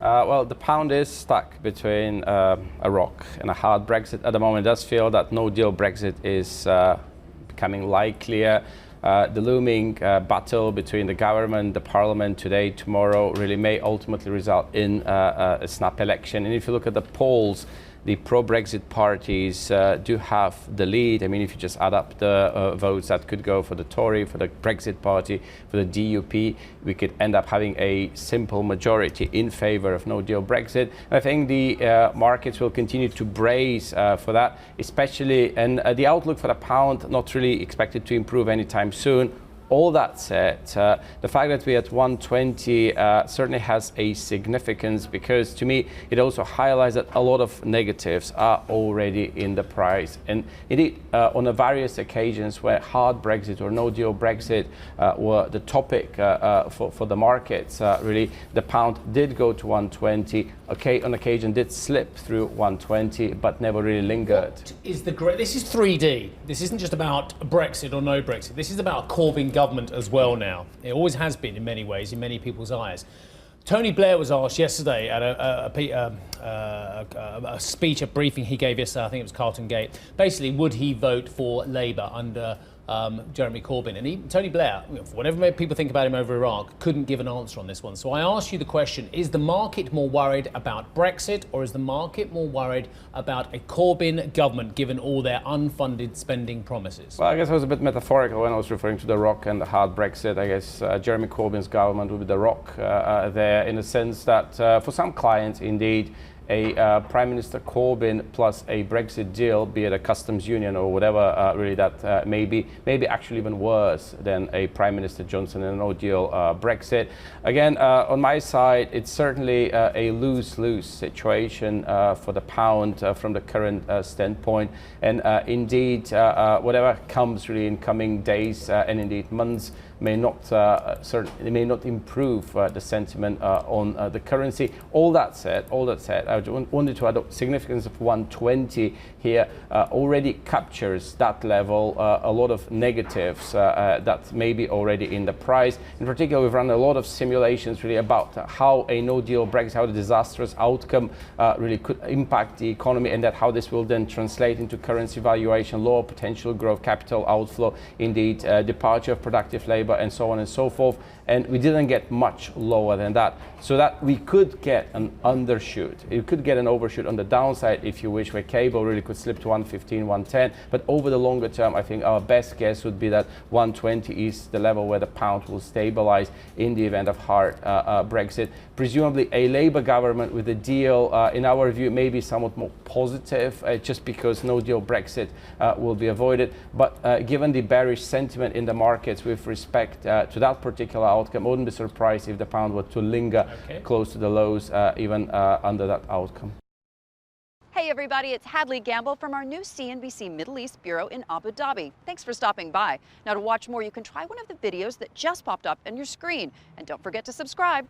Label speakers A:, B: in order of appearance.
A: Well, the pound is stuck between a rock and a hard Brexit at the moment. It does feel that no-deal Brexit is becoming likelier. The looming battle between the government, the parliament today, tomorrow, really may ultimately result in a snap election. And if you look at the polls, the pro-Brexit parties do have the lead. I mean, if you just add up the votes that could go for the Tory, for the Brexit party, for the DUP, we could end up having a simple majority in favour of no-deal Brexit. And I think the markets will continue to brace for that, especially, and the outlook for the pound not really expected to improve anytime soon. All that said, the fact that we're at 120 certainly has a significance, because to me it also highlights that a lot of negatives are already in the price. And indeed, on the various occasions where hard Brexit or no deal Brexit were the topic for the markets, really the pound did go to 120. Okay, on occasion did slip through 120, but never really lingered.
B: This is 3D. This isn't just about Brexit or no Brexit. This is about a Corbyn government as well now. It always has been in many ways, in many people's eyes. Tony Blair was asked yesterday at a speech, a briefing he gave yesterday, I think it was Carlton Gate, basically would he vote for Labour under Jeremy Corbyn. And Tony Blair, whatever people think about him over Iraq, couldn't give an answer on this one. So I ask you the question, is the market more worried about Brexit, or is the market more worried about a Corbyn government given all their unfunded spending promises?
A: Well, I guess I was a bit metaphorical when I was referring to the rock and the hard Brexit. I guess Jeremy Corbyn's government would be the rock there, in the sense that for some clients, indeed, a Prime Minister Corbyn plus a Brexit deal, be it a customs union or whatever, really that maybe actually even worse than a Prime Minister Johnson and a no-deal Brexit. Again, on my side, it's certainly a lose-lose situation for the pound from the current standpoint. And indeed, whatever comes really in coming days and indeed months may not improve the sentiment on the currency. All that said, I wanted to add the significance of 120 here already captures that level. A lot of negatives that may be already in the price. In particular, we've run a lot of simulations really about how a no-deal Brexit, how the disastrous outcome really could impact the economy, and that how this will then translate into currency valuation, lower potential growth, capital outflow, indeed departure of productive labor, and so on and so forth. And we didn't get much lower than that, so that we could get an undershoot. You could get an overshoot on the downside, if you wish, where cable really could slip to 115, 110. But over the longer term, I think our best guess would be that 120 is the level where the pound will stabilize in the event of hard Brexit. Presumably a Labour government with a deal, in our view, may be somewhat more positive, just because no deal Brexit will be avoided. But given the bearish sentiment in the markets with respect to that particular outcome, I wouldn't be surprised if the pound were to linger close to the lows, even under that outcome.
C: Hey everybody, it's Hadley Gamble from our new CNBC Middle East Bureau in Abu Dhabi. Thanks for stopping by. Now, to watch more, you can try one of the videos that just popped up on your screen. And don't forget to subscribe.